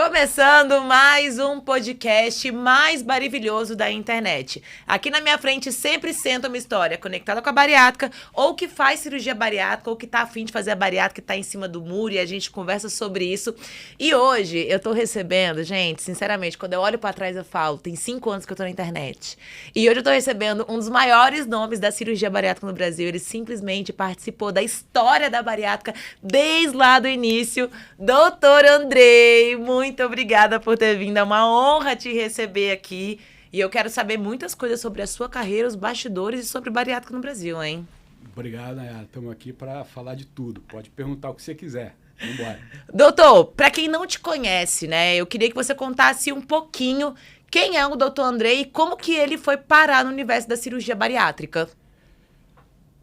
Começando mais um podcast mais maravilhoso da internet. Aqui na minha frente sempre senta uma história conectada com a bariátrica, ou que faz cirurgia bariátrica, ou que tá afim de fazer a bariátrica e tá em cima do muro, e a gente conversa sobre isso. E hoje eu tô recebendo, gente, sinceramente, quando eu olho pra trás eu falo, tem 5 anos que eu tô na internet. E hoje eu tô recebendo um dos maiores nomes da cirurgia bariátrica no Brasil. Ele simplesmente participou da história da bariátrica desde lá do início. Doutor Andrei, muito obrigada por ter vindo. É uma honra te receber aqui. E eu quero saber muitas coisas sobre a sua carreira, os bastidores e sobre bariátrica no Brasil, hein? Obrigado, Nayara. Estamos aqui para falar de tudo. Pode perguntar o que você quiser. Vamos embora. Doutor, para quem não te conhece, né? Eu queria que você contasse um pouquinho quem é o doutor Andrei e como que ele foi parar no universo da cirurgia bariátrica.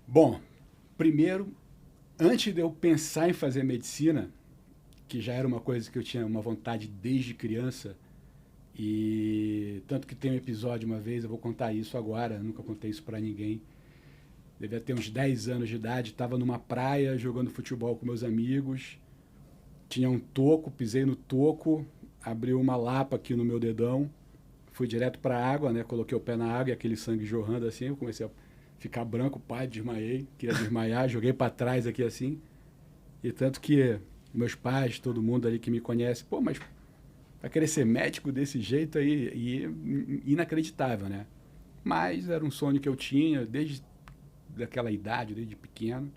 Bom, primeiro, antes de eu pensar em fazer medicina, que já era uma coisa que eu tinha uma vontade desde criança, e tanto que tem um episódio uma vez, eu vou contar isso agora, nunca contei isso para ninguém. Devia ter uns 10 anos de idade, estava numa praia jogando futebol com meus amigos, tinha um toco, pisei no toco, abriu uma lapa aqui no meu dedão, fui direto para a água, né? Coloquei o pé na água e aquele sangue jorrando assim, eu comecei a ficar branco, pai, desmaiei, queria desmaiar, joguei para trás aqui assim, e tanto que meus pais, todo mundo ali que me conhece, pô, mas vai querer ser médico desse jeito aí, e inacreditável, né? Mas era um sonho que eu tinha desde daquela idade, desde pequeno,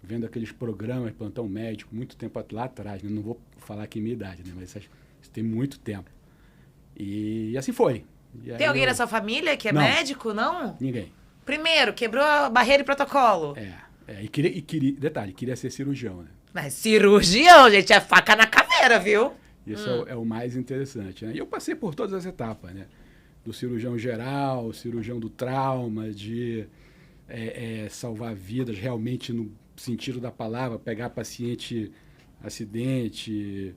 vendo aqueles programas, plantão médico, muito tempo lá atrás, né? Não vou falar aqui minha idade, né? Mas isso tem muito tempo. E assim foi. E tem alguém na sua família que é médico, não? Ninguém. Primeiro, quebrou a barreira e protocolo. E queria, detalhe, queria ser cirurgião, né? Mas cirurgião, gente, é faca na caveira, viu? Isso é o mais interessante, né? E eu passei por todas as etapas, né? Do cirurgião geral, cirurgião do trauma, de salvar vidas realmente no sentido da palavra, pegar paciente, acidente,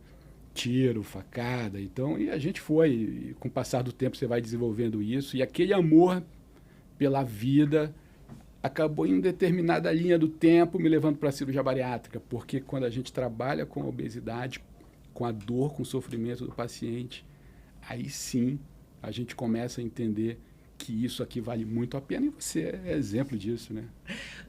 tiro, facada. Então, e a gente foi, e com o passar do tempo você vai desenvolvendo isso, e aquele amor pela vida acabou em determinada linha do tempo me levando para a cirurgia bariátrica, porque quando a gente trabalha com a obesidade, com a dor, com o sofrimento do paciente, aí sim a gente começa a entender que isso aqui vale muito a pena, e você é exemplo disso, né?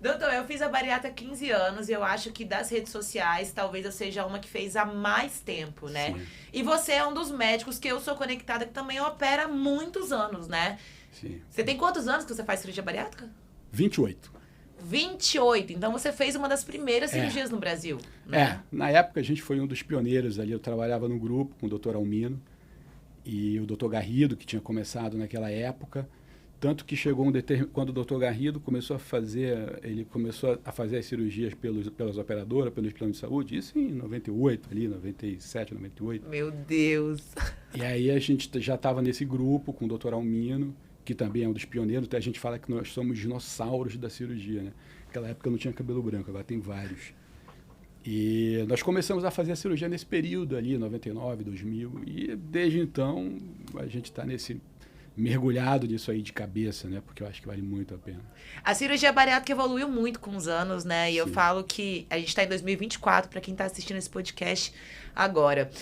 Doutor, eu fiz a bariátrica há 15 anos e eu acho que das redes sociais, talvez eu seja uma que fez há mais tempo, né? Sim. E você é um dos médicos que eu sou conectada, que também opera há muitos anos, né? Sim. Você tem quantos anos que você faz cirurgia bariátrica? 28. 28. Então você fez uma das primeiras cirurgias no Brasil, né? Na época a gente foi um dos pioneiros ali. Eu trabalhava no grupo com o Dr. Almino e o Dr. Garrido, que tinha começado naquela época. Tanto que chegou quando o Dr. Garrido começou a fazer as cirurgias pelas operadoras, pelos planos de saúde, isso em 98, ali, 97, 98. Meu Deus! E aí a gente já estava nesse grupo com o Dr. Almino, que também é um dos pioneiros. A gente fala que nós somos dinossauros da cirurgia, né? Naquela época não tinha cabelo branco, agora tem vários. E nós começamos a fazer a cirurgia nesse período ali, 99, 2000, e desde então a gente está mergulhado nisso aí de cabeça, né? Porque eu acho que vale muito a pena. A cirurgia bariátrica evoluiu muito com os anos, né? E Sim. Eu falo que a gente está em 2024, para quem está assistindo esse podcast agora.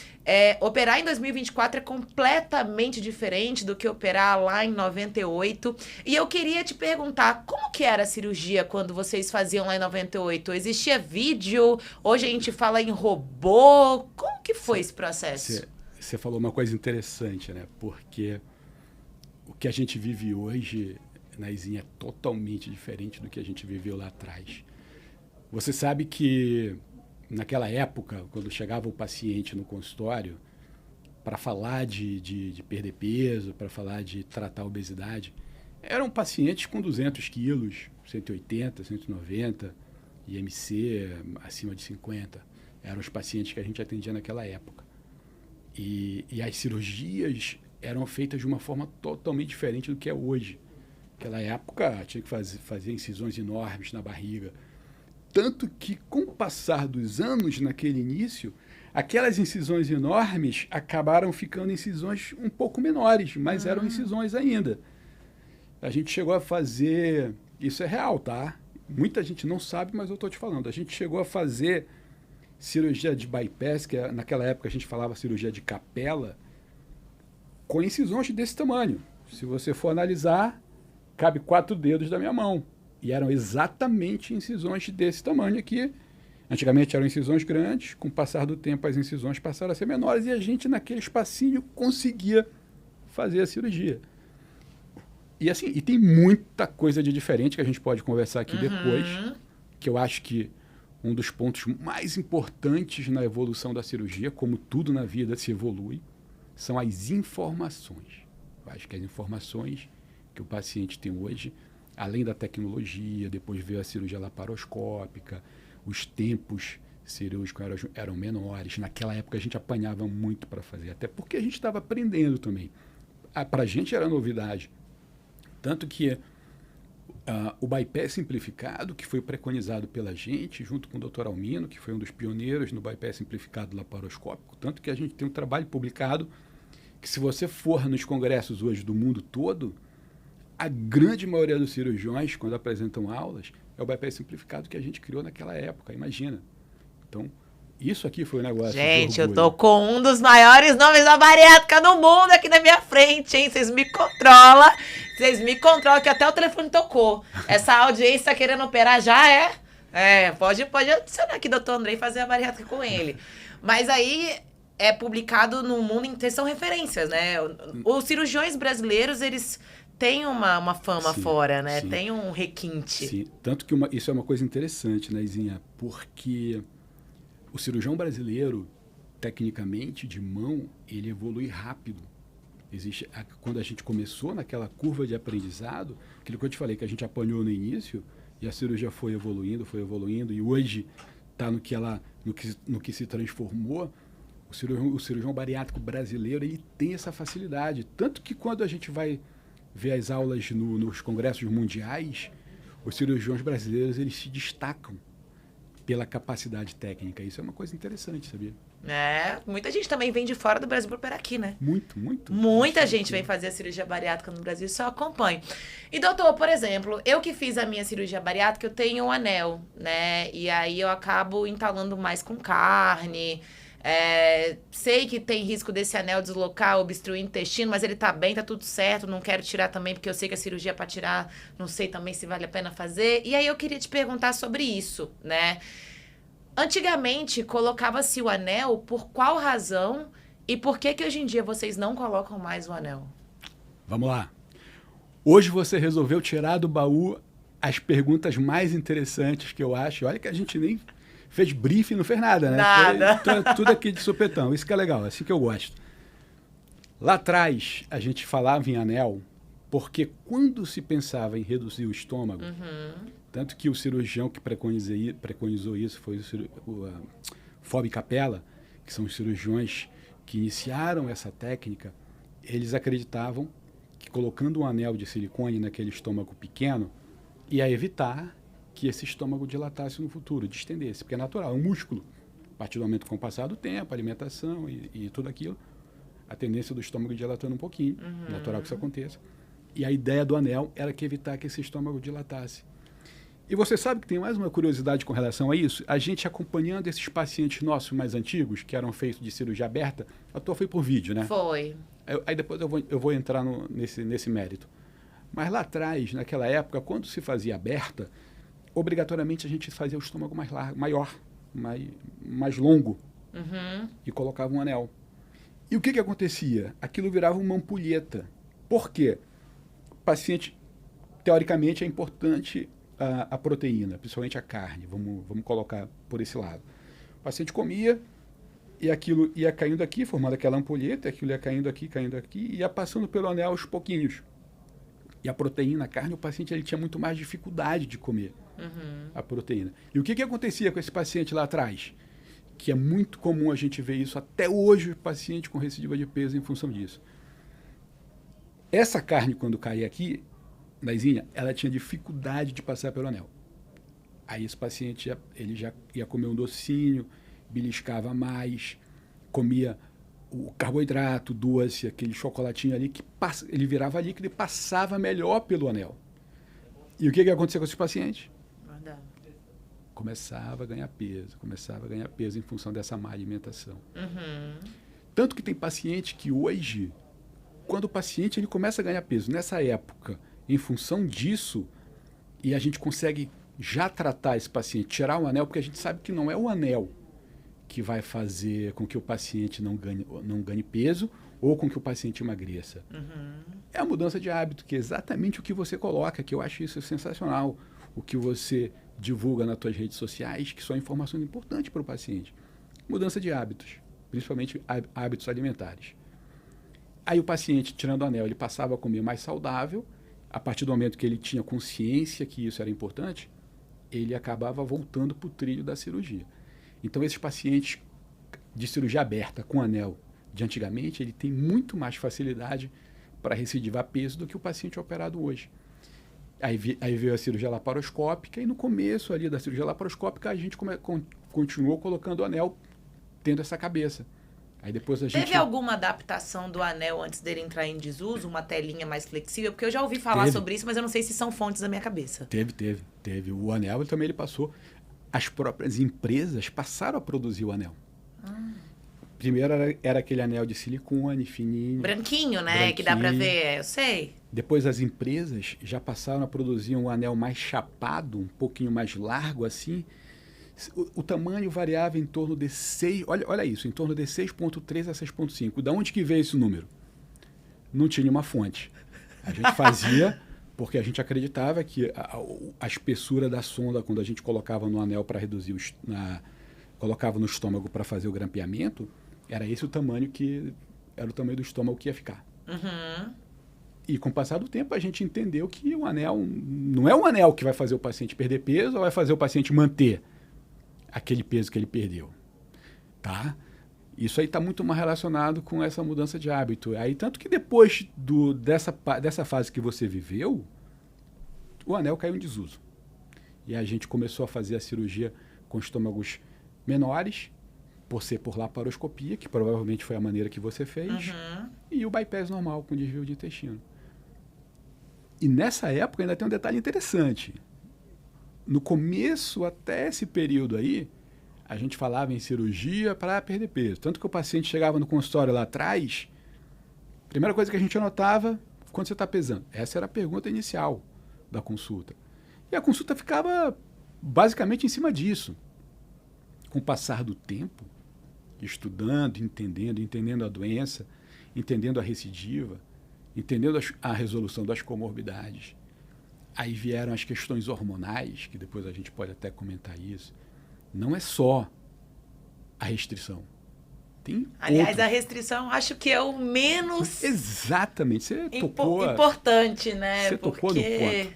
Operar em 2024 é completamente diferente do que operar lá em 98. E eu queria te perguntar, como que era a cirurgia quando vocês faziam lá em 98? Existia vídeo? Hoje a gente fala em robô. Como que foi esse processo? Você falou uma coisa interessante, né? Porque o que a gente vive hoje, Naizinha, é totalmente diferente do que a gente viveu lá atrás. Você sabe que naquela época, quando chegava o paciente no consultório, para falar de perder peso, para falar de tratar a obesidade, eram pacientes com 200 quilos, 180, 190, IMC acima de 50. Eram os pacientes que a gente atendia naquela época. E as cirurgias eram feitas de uma forma totalmente diferente do que é hoje. Naquela época tinha que fazer incisões enormes na barriga. Tanto que, com o passar dos anos, naquele início, aquelas incisões enormes acabaram ficando incisões um pouco menores, mas eram incisões ainda. A gente chegou a fazer... Isso é real, tá? Muita gente não sabe, mas eu estou te falando. A gente chegou a fazer cirurgia de bypass, que naquela época a gente falava cirurgia de capela, com incisões desse tamanho. Se você for analisar, cabe 4 dedos da minha mão. E eram exatamente incisões desse tamanho aqui. Antigamente eram incisões grandes, com o passar do tempo as incisões passaram a ser menores e a gente naquele espacinho conseguia fazer a cirurgia. E assim, e tem muita coisa de diferente que a gente pode conversar aqui depois, que eu acho que um dos pontos mais importantes na evolução da cirurgia, como tudo na vida se evolui, são as informações. Eu acho que as informações que o paciente tem hoje, além da tecnologia, depois veio a cirurgia laparoscópica, os tempos cirúrgicos eram menores. Naquela época a gente apanhava muito para fazer, até porque a gente estava aprendendo também. Para a gente era novidade. Tanto que o bypass simplificado, que foi preconizado pela gente, junto com o Dr. Almino, que foi um dos pioneiros no bypass simplificado laparoscópico, tanto que a gente tem um trabalho publicado que, se você for nos congressos hoje do mundo todo, a grande maioria dos cirurgiões, quando apresentam aulas, é o bypass simplificado que a gente criou naquela época, imagina. Então, isso aqui foi um negócio de Gente, eu orgulho. tô com um dos maiores nomes da bariátrica no mundo aqui na minha frente, hein? Vocês me controlam. Vocês me controlam, que até o telefone tocou. Essa audiência tá querendo operar já é? Pode adicionar aqui, doutor Andrei, e fazer a bariátrica com ele. Mas aí é publicado no mundo inteiro, são referências, né? Os cirurgiões brasileiros, eles têm uma fama fora, né? Sim. Tem um requinte. Sim, tanto que isso é uma coisa interessante, né, Izinha? Porque o cirurgião brasileiro, tecnicamente, de mão, ele evolui rápido. Quando a gente começou naquela curva de aprendizado, aquilo que eu te falei, que a gente apanhou no início, e a cirurgia foi evoluindo, e hoje está no que se transformou. O cirurgião bariátrico brasileiro, ele tem essa facilidade. Tanto que quando a gente vai ver as aulas nos congressos mundiais, os cirurgiões brasileiros, eles se destacam pela capacidade técnica. Isso é uma coisa interessante, sabia? Muita gente também vem de fora do Brasil para operar aqui, né? Muito, muito. Muita gente vem fazer a cirurgia bariátrica no Brasil, isso eu acompanho. E, doutor, por exemplo, eu que fiz a minha cirurgia bariátrica, eu tenho um anel, né? E aí eu acabo entalando mais com carne. Sei que tem risco desse anel deslocar, obstruir o intestino, mas ele tá bem, tá tudo certo, não quero tirar também, porque eu sei que a cirurgia para tirar, não sei também se vale a pena fazer. E aí eu queria te perguntar sobre isso, né? Antigamente, colocava-se o anel por qual razão e por que hoje em dia vocês não colocam mais o anel? Vamos lá. Hoje você resolveu tirar do baú as perguntas mais interessantes que eu acho. Olha que a gente nem fez briefing, não fez nada, né? Nada. Foi tudo aqui de supetão. Isso que é legal, assim que eu gosto. Lá atrás, a gente falava em anel porque quando se pensava em reduzir o estômago, tanto que o cirurgião que preconizou isso foi o Fábio Capella, que são os cirurgiões que iniciaram essa técnica, eles acreditavam que colocando um anel de silicone naquele estômago pequeno ia evitar que esse estômago dilatasse no futuro, distendesse, porque é natural, é um músculo. A partir do momento que com o passar do tempo, alimentação e tudo aquilo, a tendência do estômago dilatando um pouquinho, natural que isso aconteça. E a ideia do anel era que evitar que esse estômago dilatasse. E você sabe que tem mais uma curiosidade com relação a isso? A gente acompanhando esses pacientes nossos mais antigos, que eram feitos de cirurgia aberta, a tua foi por vídeo, né? Foi. Aí depois eu vou entrar nesse mérito. Mas lá atrás, naquela época, quando se fazia aberta, obrigatoriamente a gente fazia o estômago maior, mais longo, e colocava um anel. E o que acontecia? Aquilo virava uma ampulheta. Por quê? O paciente, teoricamente, é importante a proteína, principalmente a carne, vamos colocar por esse lado. O paciente comia e aquilo ia caindo aqui, formando aquela ampulheta, aquilo ia caindo aqui, e ia passando pelo anel aos pouquinhos. E a proteína, a carne, o paciente ele tinha muito mais dificuldade de comer a proteína. E o que acontecia com esse paciente lá atrás? Que é muito comum a gente ver isso até hoje, o paciente com recidiva de peso em função disso. Essa carne, quando caía aqui, na Izinha, ela tinha dificuldade de passar pelo anel. Aí esse paciente ele já ia comer um docinho, beliscava mais, comia o carboidrato, doce, aquele chocolatinho ali, ele virava líquido e passava melhor pelo anel. E o que acontecia com esses pacientes? começava a ganhar peso em função dessa má alimentação. Tanto que tem paciente que hoje, quando o paciente ele começa a ganhar peso nessa época, em função disso, e a gente consegue já tratar esse paciente, tirar o anel, porque a gente sabe que não é o anel que vai fazer com que o paciente não ganhe peso ou com que o paciente emagreça. É a mudança de hábito, que é exatamente o que você coloca, que eu acho isso sensacional. O que você divulga nas suas redes sociais, que são informações importantes para o paciente. Mudança de hábitos, principalmente hábitos alimentares. Aí o paciente, tirando o anel, ele passava a comer mais saudável. A partir do momento que ele tinha consciência que isso era importante, ele acabava voltando para o trilho da cirurgia. Então, esses pacientes de cirurgia aberta com anel de antigamente, ele tem muito mais facilidade para recidivar peso do que o paciente operado hoje. Aí veio a cirurgia laparoscópica e no começo ali da cirurgia laparoscópica a gente continuou colocando o anel tendo essa cabeça. Aí depois a gente... Teve alguma adaptação do anel antes dele entrar em desuso? Uma telinha mais flexível? Porque eu já ouvi falar sobre isso, mas eu não sei se são fontes da minha cabeça. Teve. O anel ele passou... As próprias empresas passaram a produzir o anel. Primeiro era aquele anel de silicone, fininho. Branquinho, né? Que dá pra ver, eu sei. Depois as empresas já passaram a produzir um anel mais chapado, um pouquinho mais largo assim. O tamanho variava em torno de 6... Olha isso, em torno de 6,3 a 6,5. Da onde que veio esse número? Não tinha uma fonte. A gente fazia... porque a gente acreditava que a espessura da sonda, quando a gente colocava no anel para reduzir, colocava no estômago para fazer o grampeamento, era esse o tamanho era o tamanho do estômago que ia ficar. E com o passar do tempo a gente entendeu que o anel não é um anel que vai fazer o paciente perder peso ou vai fazer o paciente manter aquele peso que ele perdeu. Tá? Isso aí está muito mais relacionado com essa mudança de hábito. Aí, tanto que depois dessa fase que você viveu, o anel caiu em desuso. E a gente começou a fazer a cirurgia com estômagos menores, por ser por laparoscopia, que provavelmente foi a maneira que você fez, e o bypass normal, com desvio de intestino. E nessa época ainda tem um detalhe interessante. No começo, até esse período aí, a gente falava em cirurgia para perder peso. Tanto que o paciente chegava no consultório lá atrás, a primeira coisa que a gente anotava, quanto você está pesando? Essa era a pergunta inicial da consulta. E a consulta ficava basicamente em cima disso. Com o passar do tempo, estudando, entendendo a doença, entendendo a recidiva, entendendo a resolução das comorbidades. Aí vieram as questões hormonais, que depois a gente pode até comentar isso. Não é só a restrição. Aliás, a restrição acho que é o menos... Exatamente. Você tocou... Importante, né? Você tocou no ponto.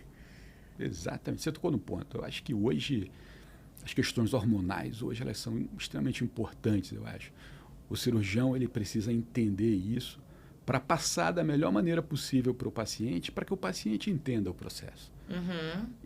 Exatamente. Você tocou no ponto. Eu acho que hoje, as questões hormonais, hoje, elas são extremamente importantes, eu acho. O cirurgião, ele precisa entender isso para passar da melhor maneira possível para o paciente, para que o paciente entenda o processo.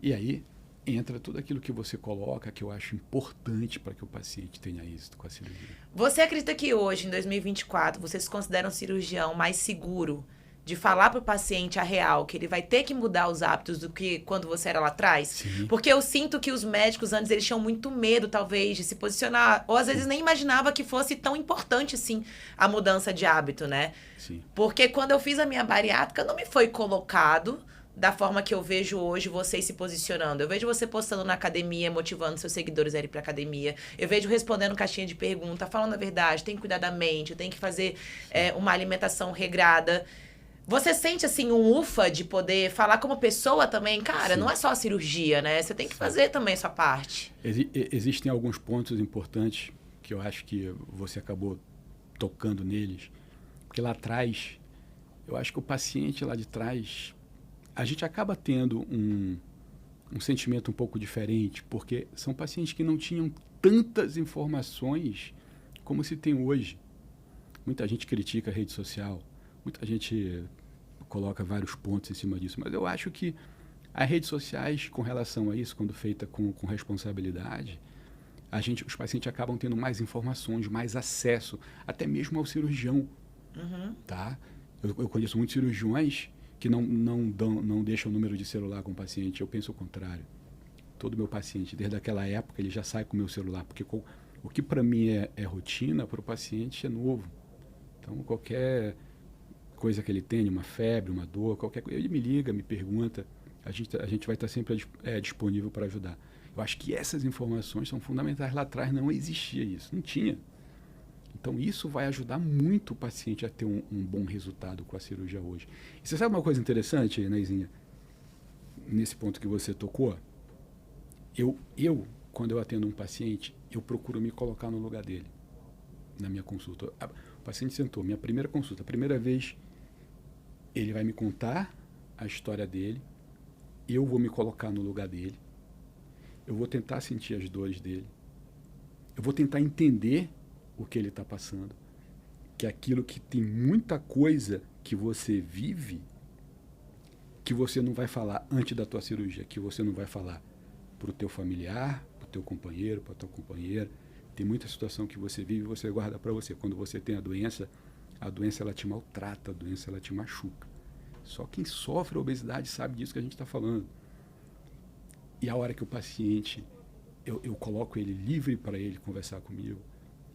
E aí entra tudo aquilo que você coloca, que eu acho importante para que o paciente tenha êxito com a cirurgia. Você acredita que hoje, em 2024, você se considera um cirurgião mais seguro de falar para o paciente a real, que ele vai ter que mudar os hábitos do que quando você era lá atrás? Sim. Porque eu sinto que os médicos antes, eles tinham muito medo, talvez, de se posicionar, ou às vezes nem imaginava que fosse tão importante, assim, a mudança de hábito, né? Sim. Porque quando eu fiz a minha bariátrica, não me foi colocado da forma que eu vejo hoje vocês se posicionando. Eu vejo você postando na academia, motivando seus seguidores a ir pra academia. Eu vejo respondendo caixinha de pergunta, falando a verdade, tem que cuidar da mente, tem que fazer uma alimentação regrada. Você sente, assim, um ufa de poder falar como pessoa também? Cara, Sim. Não é só a cirurgia, né? Você tem que fazer também a sua parte. Existem alguns pontos importantes que eu acho que você acabou tocando neles. Porque lá atrás, eu acho que o paciente lá de trás, a gente acaba tendo um sentimento um pouco diferente, porque são pacientes que não tinham tantas informações como se tem hoje. Muita gente critica a rede social, muita gente coloca vários pontos em cima disso, mas eu acho que as redes sociais, com relação a isso, quando feita com responsabilidade, os pacientes acabam tendo mais informações, mais acesso, até mesmo ao cirurgião. Tá? Eu conheço muitos cirurgiões que não deixam o número de celular com o paciente. Eu penso o contrário. todo meu paciente, desde aquela época, ele já sai com o meu celular, porque o que para mim é rotina, para o paciente é novo. Então, qualquer coisa que ele tenha, uma febre, uma dor, qualquer coisa, ele me liga, me pergunta, a gente vai estar sempre disponível para ajudar. Eu acho que essas informações são fundamentais. Lá atrás não existia isso, não tinha. Então, isso vai ajudar muito o paciente a ter um bom resultado com a cirurgia hoje. E você sabe uma coisa interessante, Neizinha? Nesse ponto que você tocou, quando eu atendo um paciente, eu procuro me colocar no lugar dele, na minha consulta. O paciente sentou, minha primeira consulta, a primeira vez, ele vai me contar a história dele, eu vou me colocar no lugar dele, eu vou tentar sentir as dores dele, eu vou tentar entender o que ele está passando, que aquilo que tem muita coisa que você vive, que você não vai falar antes da tua cirurgia, que você não vai falar para o teu familiar, para o teu companheiro, para a tua companheira. Tem muita situação que você vive e você guarda para você. Quando você tem a doença ela te maltrata, a doença ela te machuca. Só quem sofre a obesidade sabe disso que a gente está falando. E a hora que o paciente, eu coloco ele livre para ele conversar comigo,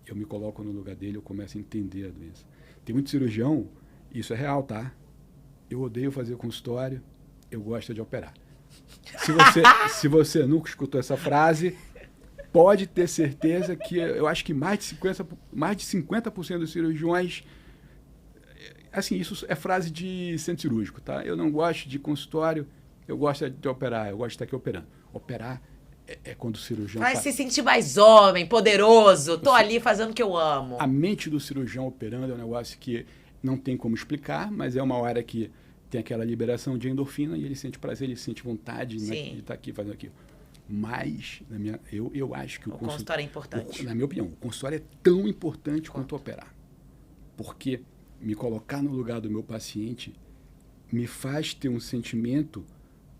eu me coloco no lugar dele, eu começo a entender a doença. Tem muito cirurgião, isso é real, tá? Eu odeio fazer consultório, eu gosto de operar. Se você nunca escutou essa frase, pode ter certeza que eu acho que mais de 50% dos cirurgiões, assim, isso é frase de centro cirúrgico, tá? Eu não gosto de consultório, eu gosto de operar, eu gosto de estar aqui operando. Operar é quando o cirurgião... Vai se sentir mais homem, poderoso, tô ali fazendo o que eu amo. A mente do cirurgião operando é um negócio que não tem como explicar, mas é uma hora que tem aquela liberação de endorfina e ele sente prazer, ele sente vontade, né, de estar aqui fazendo aquilo. Mas, eu acho que o consultório é importante. Na minha opinião, o consultório é tão importante quanto operar. Porque me colocar no lugar do meu paciente me faz ter um sentimento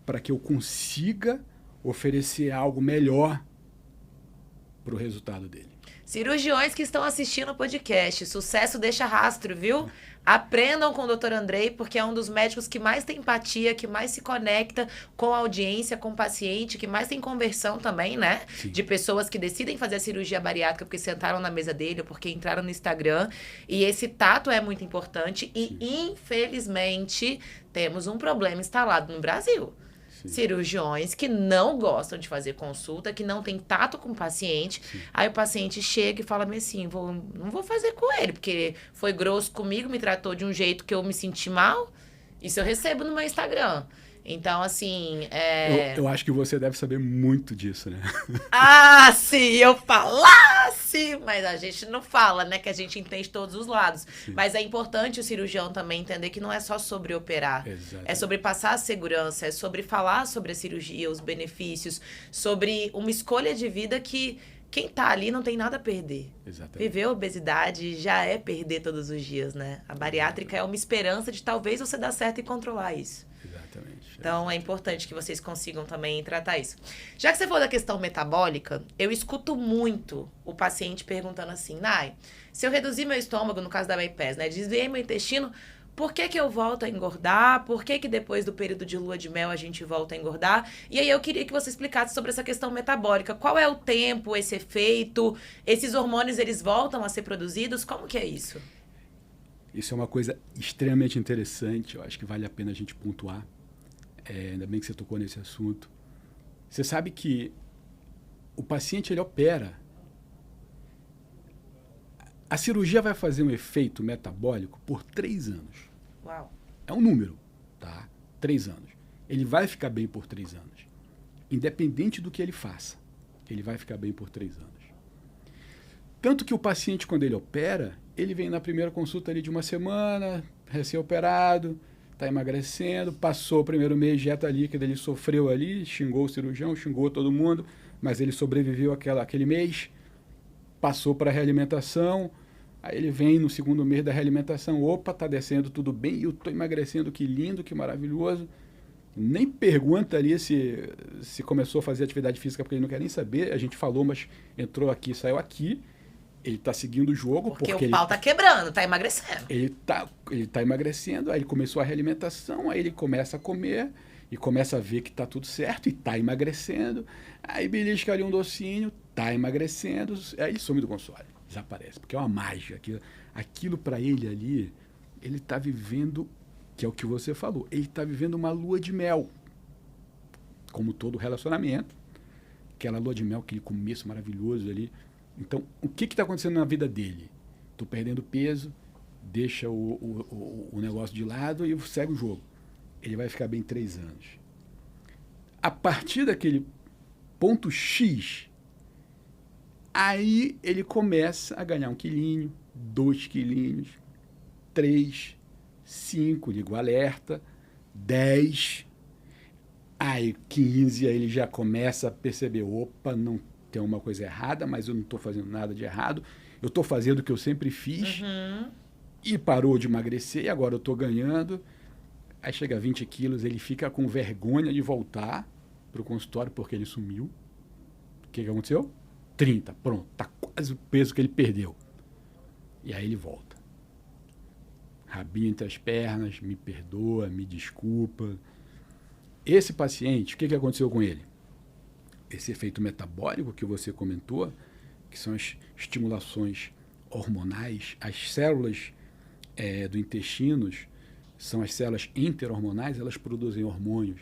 para que eu consiga oferecer algo melhor para o resultado dele. Cirurgiões que estão assistindo o podcast, sucesso deixa rastro, viu? Aprendam com o Dr. Andrei, porque é um dos médicos que mais tem empatia, que mais se conecta com a audiência, com o paciente, que mais tem conversão também, né? Sim. De pessoas que decidem fazer a cirurgia bariátrica porque sentaram na mesa dele, ou porque entraram no Instagram. E esse tato é muito importante e, infelizmente, temos um problema instalado no Brasil. Sim. Cirurgiões que não gostam de fazer consulta, que não tem tato com o paciente. Sim. Aí o paciente chega e fala assim, não vou fazer com ele, porque foi grosso comigo, me tratou de um jeito que eu me senti mal. Isso eu recebo no meu Instagram. Então, assim... Eu acho que você deve saber muito disso, né? Ah, se eu falasse! Mas a gente não fala, né? Que a gente entende todos os lados. Sim. Mas é importante o cirurgião também entender que não é só sobre operar. Exatamente. É sobre passar a segurança, é sobre falar sobre a cirurgia, os benefícios, sobre uma escolha de vida que quem tá ali não tem nada a perder. Exatamente. Viver a obesidade já é perder todos os dias, né? A bariátrica é uma esperança de talvez você dar certo e controlar isso. Exatamente. Então, é importante que vocês consigam também tratar isso. Já que você falou da questão metabólica, eu escuto muito o paciente perguntando assim, Nai, se eu reduzir meu estômago, no caso da bypass, né, desviei meu intestino, por que eu volto a engordar? Por que depois do período de lua de mel a gente volta a engordar? E aí eu queria que você explicasse sobre essa questão metabólica. Qual é o tempo, esse efeito? Esses hormônios, eles voltam a ser produzidos? Como que é isso? Isso é uma coisa extremamente interessante. Eu acho que vale a pena a gente pontuar. Ainda bem que você tocou nesse assunto. Você sabe que o paciente, ele opera. A cirurgia vai fazer um efeito metabólico por 3 anos. Uau. É um número, tá? 3 anos. Ele vai ficar bem por 3 anos. Independente do que ele faça, ele vai ficar bem por 3 anos. Tanto que o paciente, quando ele opera, ele vem na primeira consulta ali de uma semana, recém-operado, está emagrecendo, passou o primeiro mês de dieta líquida, ele sofreu ali, xingou o cirurgião, xingou todo mundo, mas ele sobreviveu aquele mês, passou para a realimentação, aí ele vem no segundo mês da realimentação, opa, está descendo tudo bem, eu estou emagrecendo, que lindo, que maravilhoso. Nem pergunta ali se começou a fazer atividade física, porque ele não quer nem saber, a gente falou, mas entrou aqui, saiu aqui. Ele está seguindo o jogo. Porque o pau está quebrando, está emagrecendo. Ele tá emagrecendo, aí ele começou a realimentação, aí ele começa a comer, e começa a ver que tá tudo certo e tá emagrecendo. Aí belisca ali um docinho, tá emagrecendo, aí ele some do consultório, desaparece, porque é uma mágica. Aquilo para ele ali, ele tá vivendo, que é o que você falou, ele tá vivendo uma lua de mel, como todo relacionamento, aquela lua de mel, aquele começo maravilhoso ali. Então, o que está acontecendo na vida dele? Estou perdendo peso, deixa o negócio de lado e segue o jogo. Ele vai ficar bem 3 anos. A partir daquele ponto X, aí ele começa a ganhar 1 quilinho, 2 quilinhos, 3, 5, liga o alerta, 10, aí 15, aí ele já começa a perceber, opa, não tem uma coisa errada, mas eu não estou fazendo nada de errado, eu estou fazendo o que eu sempre fiz, e parou de emagrecer, e agora eu estou ganhando. Aí chega a 20 quilos, ele fica com vergonha de voltar para o consultório porque ele sumiu. O que aconteceu? 30, pronto, está quase o peso que ele perdeu. E aí ele volta. Rabinho entre as pernas, me perdoa, me desculpa. Esse paciente, o que aconteceu com ele? Esse efeito metabólico que você comentou, que são as estimulações hormonais, as células do intestino, são as células interhormonais, elas produzem hormônios.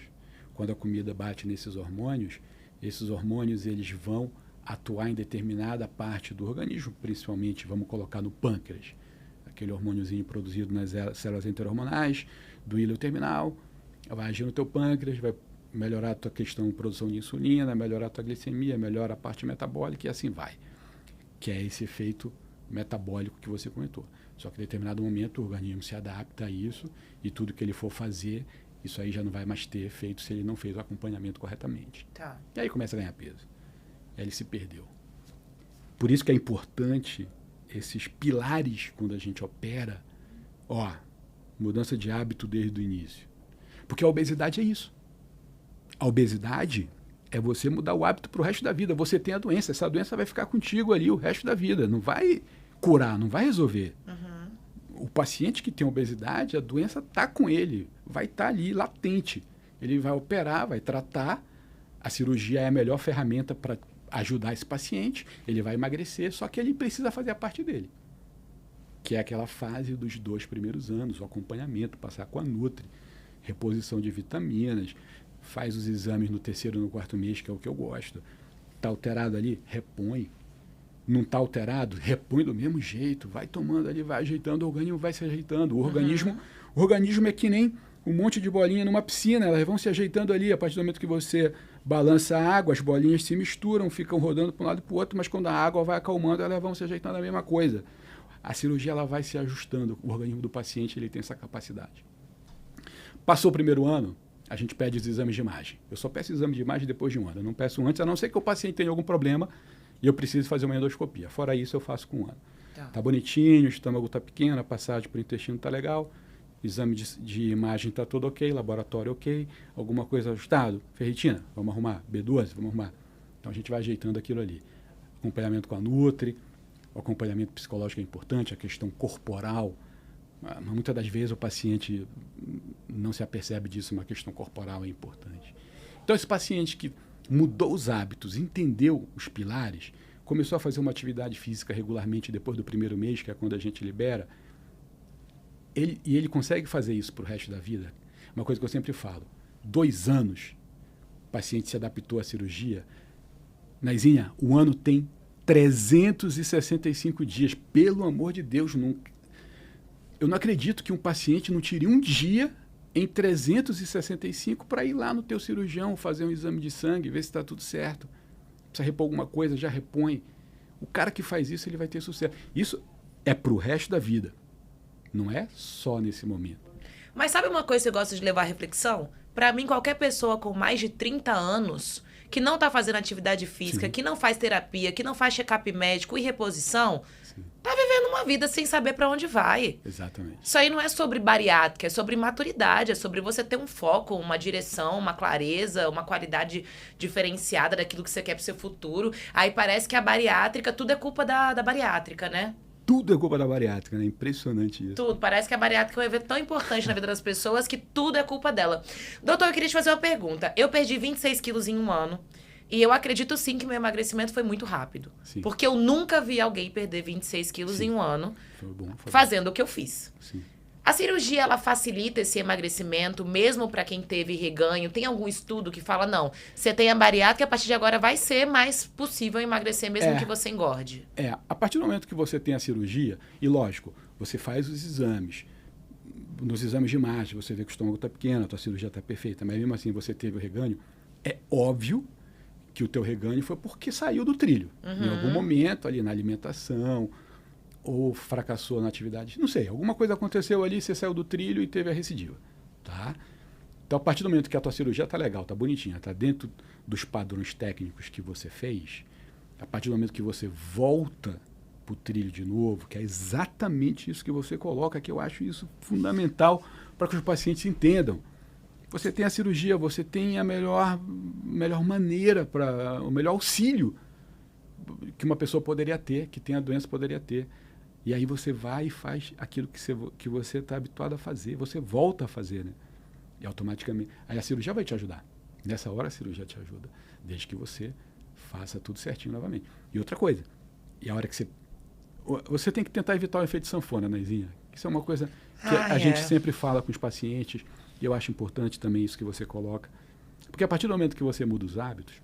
Quando a comida bate nesses hormônios, esses hormônios eles vão atuar em determinada parte do organismo, principalmente, vamos colocar no pâncreas, aquele hormôniozinho produzido nas células interhormonais, do íleo terminal, vai agir no teu pâncreas, vai melhorar a tua questão de produção de insulina, vai melhorar a tua glicemia, melhora a parte metabólica e assim vai. Que é esse efeito metabólico que você comentou. Só que em determinado momento o organismo se adapta a isso e tudo que ele for fazer, isso aí já não vai mais ter efeito se ele não fez o acompanhamento corretamente. Tá. E aí começa a ganhar peso. Aí ele se perdeu. Por isso que é importante esses pilares quando a gente opera, mudança de hábito desde o início. Porque a obesidade é isso. A obesidade é você mudar o hábito para o resto da vida. Você tem a doença, essa doença vai ficar contigo ali o resto da vida. Não vai curar, não vai resolver. O paciente que tem obesidade, a doença está com ele, vai estar ali latente. Ele vai operar, vai tratar. A cirurgia é a melhor ferramenta para ajudar esse paciente. Ele vai emagrecer, só que ele precisa fazer a parte dele. Que é aquela fase dos 2 primeiros anos, o acompanhamento, passar com a Nutri, reposição de vitaminas, faz os exames no 3º e no 4º mês, que é o que eu gosto. Está alterado ali? Repõe. Não está alterado? Repõe do mesmo jeito. Vai tomando ali, vai ajeitando, o organismo vai se ajeitando. O organismo é que nem um monte de bolinha numa piscina, elas vão se ajeitando ali. A partir do momento que você balança a água, as bolinhas se misturam, ficam rodando para um lado e para o outro, mas quando a água vai acalmando, elas vão se ajeitando a mesma coisa. A cirurgia ela vai se ajustando. O organismo do paciente ele tem essa capacidade. Passou o 1º ano, a gente pede os exames de imagem. Eu só peço exame de imagem depois de 1 ano. Eu não peço antes, a não ser que o paciente tenha algum problema e eu preciso fazer uma endoscopia. Fora isso, eu faço com 1 ano. Tá bonitinho, o estômago está pequeno, a passagem para o intestino está legal, exame de imagem está tudo ok, laboratório ok, alguma coisa ajustado, ferritina, vamos arrumar, B12, vamos arrumar. Então a gente vai ajeitando aquilo ali. Acompanhamento com a Nutri, o acompanhamento psicológico é importante, a questão corporal. Muitas das vezes o paciente não se apercebe disso, mas a questão corporal é importante. Então esse paciente que mudou os hábitos, entendeu os pilares, começou a fazer uma atividade física regularmente depois do 1º mês, que é quando a gente libera, ele consegue fazer isso para o resto da vida. Uma coisa que eu sempre falo, 2 anos, o paciente se adaptou à cirurgia. Naizinha, o ano tem 365 dias. Pelo amor de Deus, eu não acredito que um paciente não tire um dia em 365 para ir lá no teu cirurgião, fazer um exame de sangue, ver se está tudo certo. Precisa repor alguma coisa, já repõe. O cara que faz isso, ele vai ter sucesso. Isso é para o resto da vida. Não é só nesse momento. Mas sabe uma coisa que eu gosto de levar à reflexão? Para mim, qualquer pessoa com mais de 30 anos que não está fazendo atividade física, Sim. que não faz terapia, que não faz check-up médico e reposição, tá vivendo uma vida sem saber para onde vai. Exatamente. Isso aí não é sobre bariátrica, é sobre maturidade, é sobre você ter um foco, uma direção, uma clareza, uma qualidade diferenciada daquilo que você quer pro seu futuro. Aí parece que a bariátrica, tudo é culpa da bariátrica, né? tudo é culpa da bariátrica, né? Impressionante isso. Tudo. Parece que a bariátrica é um evento tão importante na vida das pessoas que tudo é culpa dela. Doutor, eu queria te fazer uma pergunta. Eu perdi 26 quilos em um ano. E eu acredito sim que meu emagrecimento foi muito rápido. Sim. Porque eu nunca vi alguém perder 26 quilos Sim. em um ano Foi bom. fazendo o que eu fiz. Sim. A cirurgia, ela facilita esse emagrecimento, mesmo para quem teve reganho? Tem algum estudo que fala, não, você tem a bariátrica, a partir de agora vai ser mais possível emagrecer, mesmo que você engorde? A partir do momento que você tem a cirurgia, e lógico, você faz os exames. Nos exames de imagem, você vê que o estômago está pequeno, a tua cirurgia está perfeita, mas mesmo assim você teve o reganho, é óbvio que o teu reganho foi porque saiu do trilho. Em algum momento ali na alimentação, ou fracassou na atividade, não sei, alguma coisa aconteceu ali, você saiu do trilho e teve a recidiva, tá? Então, a partir do momento que a tua cirurgia tá legal, tá bonitinha, tá dentro dos padrões técnicos que você fez, a partir do momento que você volta pro trilho de novo, que é exatamente isso que você coloca, que eu acho isso fundamental para que os pacientes entendam. Você tem a cirurgia, você tem a melhor maneira, o melhor auxílio que uma pessoa poderia ter, que tem a doença poderia ter. E aí você vai e faz aquilo que você está habituado a fazer, você volta a fazer, né? E automaticamente, aí a cirurgia vai te ajudar. Nessa hora a cirurgia te ajuda, desde que você faça tudo certinho novamente. E outra coisa, e a hora que você tem que tentar evitar o efeito sanfona, Naizinha. Isso é uma coisa que a gente sempre fala com os pacientes, e eu acho importante também isso que você coloca. Porque a partir do momento que você muda os hábitos,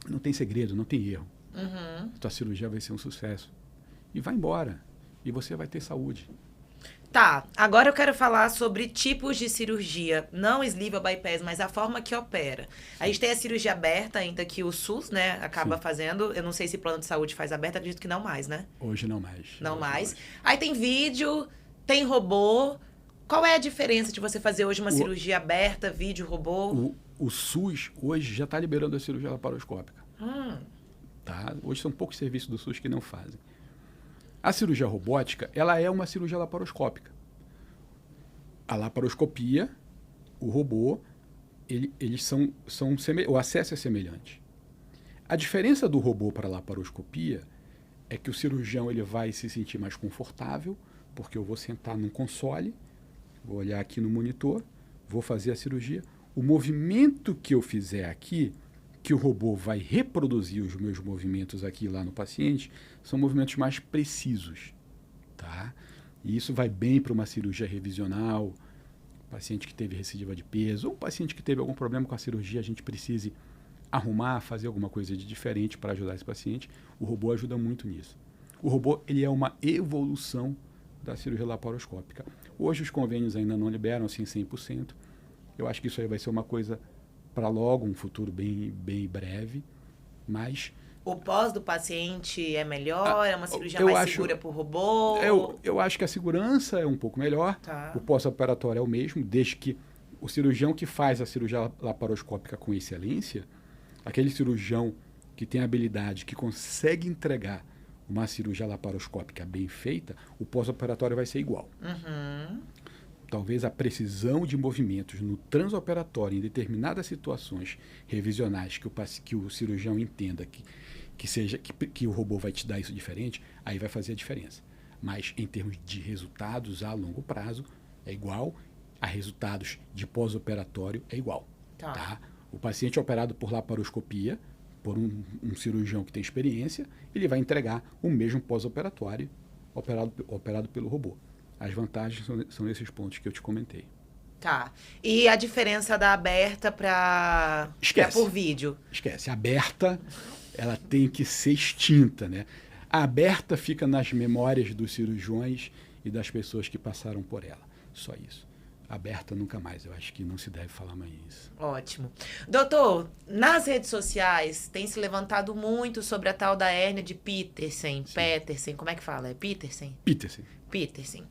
não tem segredo, não tem erro. A tua cirurgia vai ser um sucesso. E vai embora. E você vai ter saúde. Tá, agora eu quero falar sobre tipos de cirurgia. Não sleeve ou bypass, mas a forma que opera. Sim. A gente tem a cirurgia aberta, ainda que o SUS, né, acaba fazendo. Eu não sei se plano de saúde faz aberta, acredito que não mais, né? Hoje não mais. Não mais. Aí tem vídeo, tem robô. Qual é a diferença de você fazer hoje uma cirurgia aberta, vídeo, robô? O SUS hoje já está liberando a cirurgia laparoscópica. Tá? Hoje são poucos serviços do SUS que não fazem. A cirurgia robótica, ela é uma cirurgia laparoscópica. A laparoscopia, o robô, eles são o acesso é semelhante. A diferença do robô para a laparoscopia é que o cirurgião ele vai se sentir mais confortável, porque eu vou sentar num console, vou olhar aqui no monitor, vou fazer a cirurgia. O movimento que eu fizer aqui, que o robô vai reproduzir os meus movimentos aqui e lá no paciente, são movimentos mais precisos, tá? E isso vai bem para uma cirurgia revisional, paciente que teve recidiva de peso, ou um paciente que teve algum problema com a cirurgia, a gente precise arrumar, fazer alguma coisa de diferente para ajudar esse paciente. O robô ajuda muito nisso. O robô, ele é uma evolução da cirurgia laparoscópica. Hoje os convênios ainda não liberam assim 100%. Eu acho que isso aí vai ser uma coisa para logo, um futuro bem breve, mas... O pós do paciente é melhor? É uma cirurgia mais segura para o robô? Eu acho que a segurança é um pouco melhor. Tá. O pós-operatório é o mesmo, desde que o cirurgião que faz a cirurgia laparoscópica com excelência, aquele cirurgião que tem habilidade, que consegue entregar uma cirurgia laparoscópica bem feita, o pós-operatório vai ser igual. Talvez a precisão de movimentos no transoperatório em determinadas situações revisionais que o cirurgião entenda que o robô vai te dar isso diferente, aí vai fazer a diferença. Mas em termos de resultados a longo prazo, é igual, a resultados de pós-operatório é igual. Tá? O paciente operado por laparoscopia, por um cirurgião que tem experiência, ele vai entregar o mesmo pós-operatório operado pelo robô. As vantagens são esses pontos que eu te comentei. Tá. E a diferença da aberta para por vídeo? Esquece. A aberta, ela tem que ser extinta, né? A aberta fica nas memórias dos cirurgiões e das pessoas que passaram por ela. Só isso. Aberta nunca mais. Eu acho que não se deve falar mais isso. Ótimo. Doutor, nas redes sociais tem se levantado muito sobre a tal da hérnia de Petersen. Petersen, como é que fala? É Petersen? Petersen.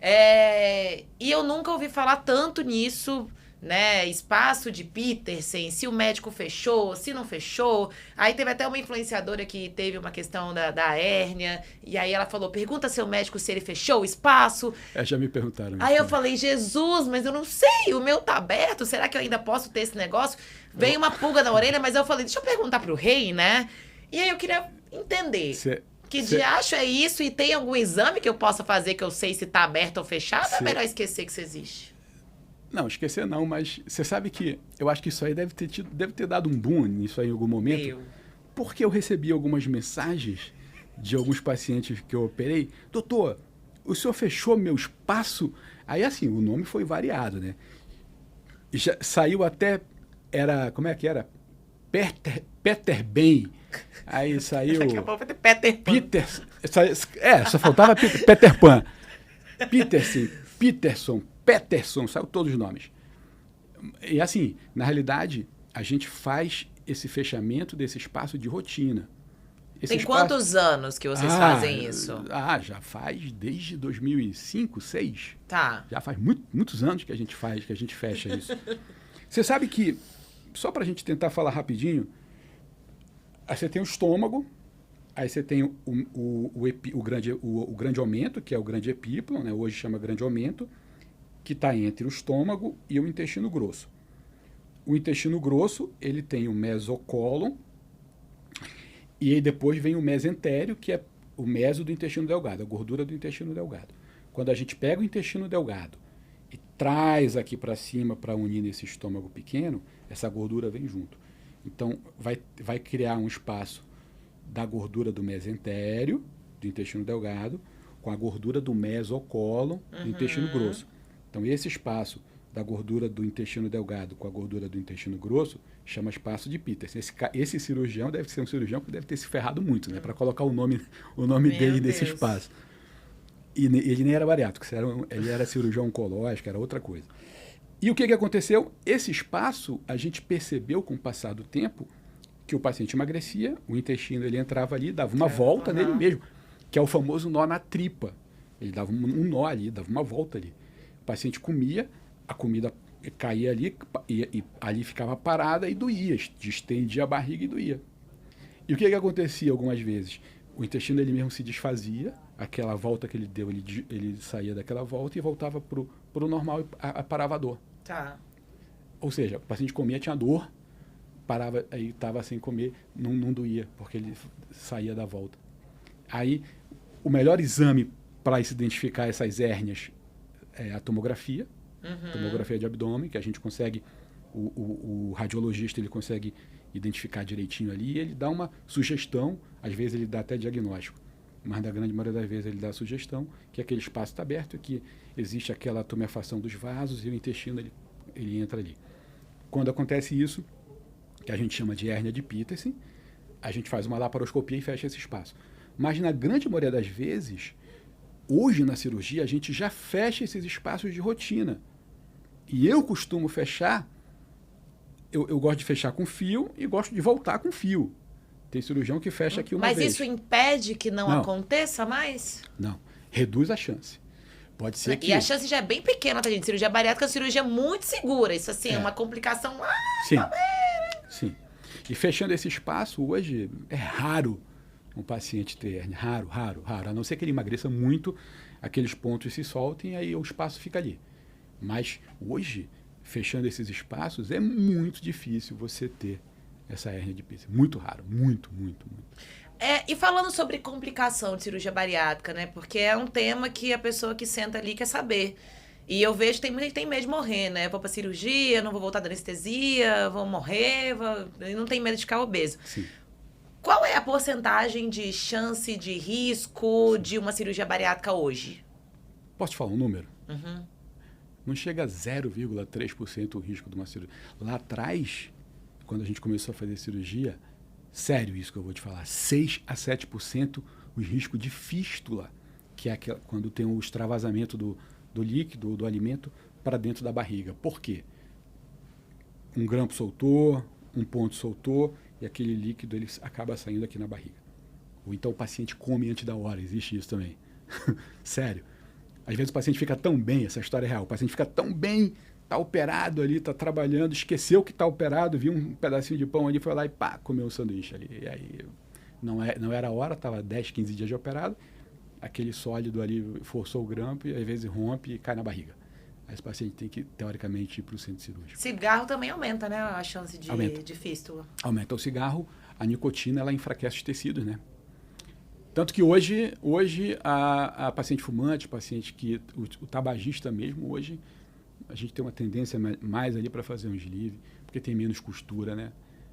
E eu nunca ouvi falar tanto nisso, né? Espaço de Petersen, se o médico fechou, se não fechou. Aí teve até uma influenciadora que teve uma questão da hérnia, e aí ela falou, pergunta seu médico se ele fechou o espaço. Já me perguntaram. Aí eu falei, Jesus, mas eu não sei, o meu tá aberto, será que eu ainda posso ter esse negócio? Veio uma pulga na orelha, mas eu falei, deixa eu perguntar pro rei, né? E aí eu queria entender. Que diacho é isso? E tem algum exame que eu possa fazer que eu sei se tá aberto ou fechado? Ou é melhor esquecer que isso existe? Não, esquecer não, mas você sabe que eu acho que isso aí deve ter dado um boom nisso aí em algum momento. Porque eu recebi algumas mensagens de alguns pacientes que eu operei. Doutor, o senhor fechou meu espaço? Aí, assim, o nome foi variado, né? Já saiu até, como é que era? Peter Ben. Aí saiu... Daqui a pouco vai ter Peter Pan. Só faltava Peter Pan. Peterson, saiu todos os nomes. E assim, na realidade, a gente faz esse fechamento desse espaço de rotina. Tem quantos anos que vocês fazem isso? Já faz desde 2005, 2006. Tá. Já faz muitos anos que a gente fecha isso. Você sabe que, só para a gente tentar falar rapidinho, aí você tem o estômago, aí você tem o grande aumento, que é o grande epíplon, né? Hoje chama grande aumento, que está entre o estômago e o intestino grosso. O intestino grosso, ele tem o mesocólon, e aí depois vem o mesentério, que é o meso do intestino delgado, a gordura do intestino delgado. Quando a gente pega o intestino delgado e traz aqui para cima para unir nesse estômago pequeno, essa gordura vem junto. Então, vai criar um espaço da gordura do mesentério, do intestino delgado, com a gordura do mesocólon, do intestino grosso. Então, esse espaço da gordura do intestino delgado com a gordura do intestino grosso chama espaço de Petersen. Esse cirurgião deve ser um cirurgião que deve ter se ferrado muito, né, para colocar o nome dele nesse espaço. E ele nem era bariátrico, ele era cirurgião oncológico, era outra coisa. E o que aconteceu? Esse espaço, a gente percebeu com o passar do tempo que o paciente emagrecia, o intestino ele entrava ali, dava uma volta nele mesmo, que é o famoso nó na tripa. Ele dava um nó ali, dava uma volta ali. O paciente comia, a comida caía ali, e ali ficava parada e doía, distendia a barriga e doía. E o que acontecia algumas vezes? O intestino ele mesmo se desfazia, aquela volta que ele deu, ele saía daquela volta e voltava para o normal e parava a dor. Tá. Ou seja, o paciente comia, tinha dor, parava, aí estava sem comer, não doía, porque ele saía da volta. Aí, o melhor exame para se identificar essas hérnias é a tomografia, tomografia de abdômen, que a gente consegue, o radiologista ele consegue identificar direitinho ali, e ele dá uma sugestão, às vezes ele dá até diagnóstico, mas na grande maioria das vezes ele dá a sugestão que aquele espaço está aberto e que existe aquela tumefação dos vasos e o intestino ele entra ali. Quando acontece isso, que a gente chama de hérnia de Petersen, a gente faz uma laparoscopia e fecha esse espaço. Mas na grande maioria das vezes, hoje na cirurgia, a gente já fecha esses espaços de rotina. E eu costumo fechar, eu gosto de fechar com fio e gosto de voltar com fio. Tem cirurgião que fecha aqui uma vez. Mas isso impede que não aconteça mais? Não, reduz a chance. Pode ser que... E a chance já é bem pequena, tá, gente? Cirurgia bariátrica é uma cirurgia muito segura. Isso, assim, é uma complicação... Sim. E fechando esse espaço, hoje, é raro um paciente ter hérnia. Raro. A não ser que ele emagreça muito, aqueles pontos se soltem e aí o espaço fica ali. Mas hoje, fechando esses espaços, é muito difícil você ter essa hérnia de Petersen. Muito raro. Muito. E falando sobre complicação de cirurgia bariátrica, né? Porque é um tema que a pessoa que senta ali quer saber. E eu vejo que tem muita gente que tem medo de morrer, né? Vou pra cirurgia, não vou voltar da anestesia, vou morrer, e não tem medo de ficar obeso. Sim. Qual é a porcentagem de chance de risco de uma cirurgia bariátrica hoje? Posso te falar um número? Não chega a 0,3% o risco de uma cirurgia. Lá atrás, quando a gente começou a fazer cirurgia, sério isso que eu vou te falar, 6 a 7% o risco de fístula, que é quando tem o extravasamento do líquido, do alimento, para dentro da barriga. Por quê? Um grampo soltou, um ponto soltou, e aquele líquido ele acaba saindo aqui na barriga. Ou então o paciente come antes da hora, existe isso também. Sério. Às vezes o paciente fica tão bem, essa história é real, o paciente fica tão bem, está operado ali, está trabalhando, esqueceu que está operado, viu um pedacinho de pão ali, foi lá e pá, comeu um sanduíche ali. E aí não era a hora, estava 10, 15 dias de operado, aquele sólido ali forçou o grampo e às vezes rompe e cai na barriga. Aí esse paciente tem que, teoricamente, ir para o centro cirúrgico. Cigarro também aumenta, né, a chance de fístula. Aumenta o cigarro, a nicotina, ela enfraquece os tecidos, né? Tanto que hoje a paciente fumante, paciente que... O tabagista mesmo, hoje, a gente tem uma tendência mais ali para fazer um sleeve, porque tem menos costura, né?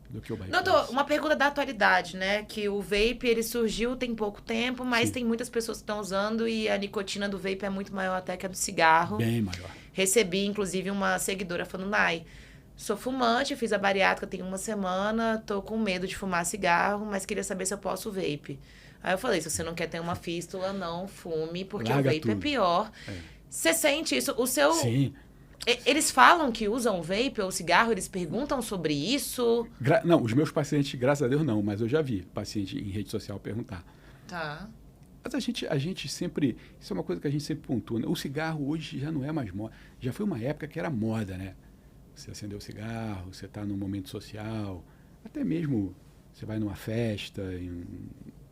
Do que o bypass. Doutor, uma pergunta da atualidade, né? Que o vape, ele surgiu tem pouco tempo, mas Sim. tem muitas pessoas que estão usando e a nicotina do vape é muito maior até que a do cigarro. Bem maior. Recebi, inclusive, uma seguidora falando, Nai, sou fumante, fiz a bariátrica tem uma semana, tô com medo de fumar cigarro, mas queria saber se eu posso vape. Aí eu falei, se você não quer ter uma fístula, não fume, porque Larga o vape tudo. é pior. Você sente isso? O seu... Sim. Eles falam que usam vape ou cigarro? Eles perguntam sobre isso? Não, os meus pacientes, graças a Deus, não, mas eu já vi paciente em rede social perguntar. Tá. Mas a gente sempre... Isso é uma coisa que a gente sempre pontua, né? O cigarro hoje já não é mais moda. Já foi uma época que era moda, né? Você acendeu o cigarro, você está num momento social, até mesmo você vai numa festa, em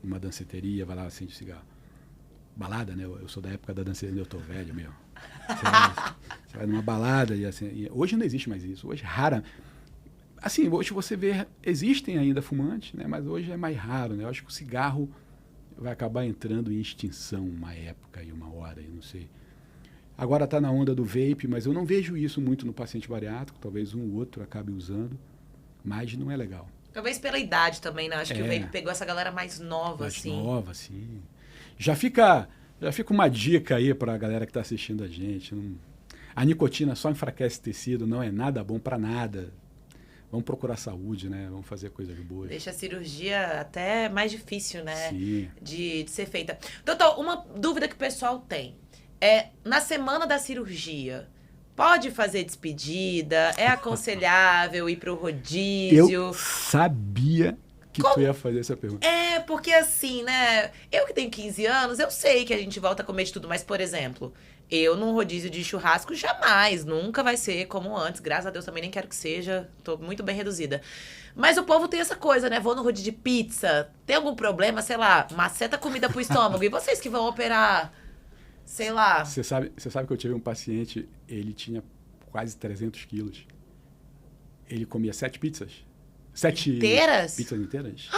uma danceteria, vai lá, acende o cigarro. Balada, né? Eu sou da época da danceteria, eu tô velho mesmo. Você vai numa balada e assim... Hoje não existe mais isso. Hoje é rara. Assim, hoje você vê... Existem ainda fumantes, né? Mas hoje é mais raro, né? Eu acho que o cigarro vai acabar entrando em extinção uma época e uma hora, eu não sei. Agora está na onda do vape, mas eu não vejo isso muito no paciente bariátrico. Talvez um ou outro acabe usando, mas não é legal. Talvez pela idade também, né? Acho que o vape pegou essa galera mais nova, Mais assim. nova, sim. Já fica uma dica aí para a galera que está assistindo a gente. A nicotina só enfraquece tecido, não é nada bom para nada. Vamos procurar saúde, né? Vamos fazer coisas boas. Deixa a cirurgia até mais difícil, né? Sim. De ser feita. Doutor, uma dúvida que o pessoal tem. Na semana da cirurgia, pode fazer despedida? É aconselhável ir pro rodízio? Eu sabia que tu ia fazer essa pergunta. Porque assim, né? Eu que tenho 15 anos, eu sei que a gente volta a comer de tudo. Mas, por exemplo, eu num rodízio de churrasco jamais, nunca vai ser como antes. Graças a Deus também nem quero que seja. Tô muito bem reduzida. Mas o povo tem essa coisa, né? Vou no rodízio de pizza. Tem algum problema, sei lá, maceta comida pro estômago. E vocês que vão operar... Sei lá. Você sabe que eu tive um paciente, ele tinha quase 300 quilos. Ele comia 7 pizzas. 7 inteiras? Pizzas inteiras.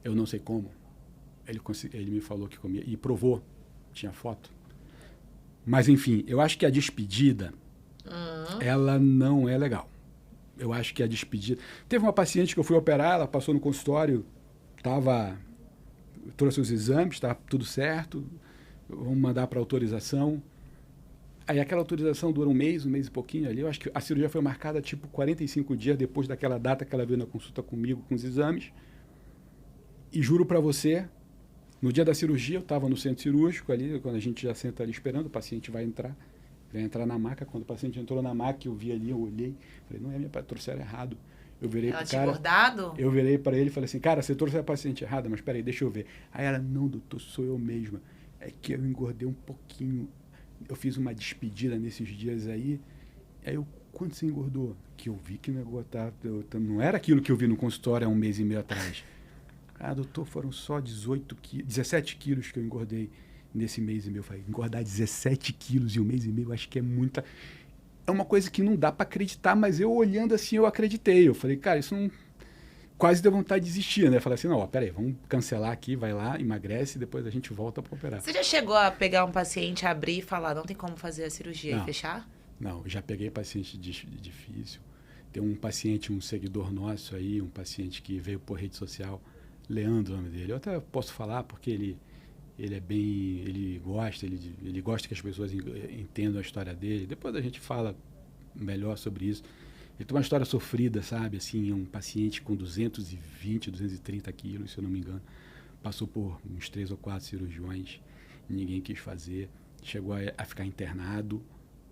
Eu não sei como. Ele me falou que comia. E provou. Tinha foto. Mas, enfim, eu acho que a despedida, ela não é legal. Eu acho que a despedida... Teve uma paciente que eu fui operar, ela passou no consultório, trouxe os exames, estava tudo certo... Vamos mandar para autorização. Aí aquela autorização dura um mês e pouquinho ali. Eu acho que a cirurgia foi marcada tipo 45 dias depois daquela data que ela veio na consulta comigo com os exames. E juro para você, no dia da cirurgia, eu estava no centro cirúrgico ali, quando a gente já senta ali esperando, o paciente vai entrar na maca. Quando o paciente entrou na maca, eu vi ali, eu olhei, falei, não é minha, trouxeram errado. Eu virei Ela pro tinha cara, engordado? eu virei para ele e falei assim, cara, você trouxe a paciente errada, mas peraí, deixa eu ver. Aí ela, não, doutor, sou eu mesma. É que eu engordei um pouquinho. Eu fiz uma despedida nesses dias aí. Aí eu, quanto você engordou? Que eu vi que o negócio não era aquilo que eu vi no consultório há um mês e meio atrás. Ah, doutor, foram só 17 quilos que eu engordei nesse mês e meio. Eu falei, engordar 17 quilos em um mês e meio, acho que é muita... É uma coisa que não dá para acreditar, mas eu olhando assim, eu acreditei. Eu falei, cara, isso não... Quase deu vontade de desistir, né? Falei assim, não, peraí, vamos cancelar aqui, vai lá, emagrece e depois a gente volta para operar. Você já chegou a pegar um paciente, abrir e falar, não tem como fazer a cirurgia e fechar? Não, já peguei paciente difícil. Tem um paciente, um seguidor nosso aí, um paciente que veio por rede social, Leandro, o nome dele. Eu até posso falar porque ele é bem, ele gosta que as pessoas entendam a história dele. Depois a gente fala melhor sobre isso. Ele tem uma história sofrida, sabe? Assim, um paciente com 220, 230 quilos, se eu não me engano. Passou por uns 3 ou 4 cirurgiões, ninguém quis fazer. Chegou a ficar internado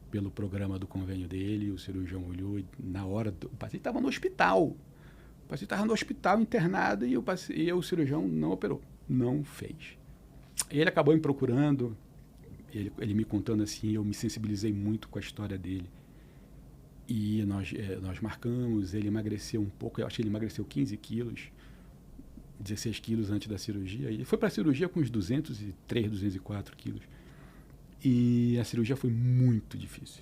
pelo programa do convênio dele, o cirurgião olhou e na hora... O paciente estava no hospital. O paciente estava no hospital internado e o cirurgião não operou, não fez. Ele acabou me procurando, ele me contando assim, eu me sensibilizei muito com a história dele. E nós marcamos, ele emagreceu um pouco, eu acho que ele emagreceu 15 quilos, 16 quilos antes da cirurgia. Ele foi para a cirurgia com uns 203, 204 quilos. E a cirurgia foi muito difícil.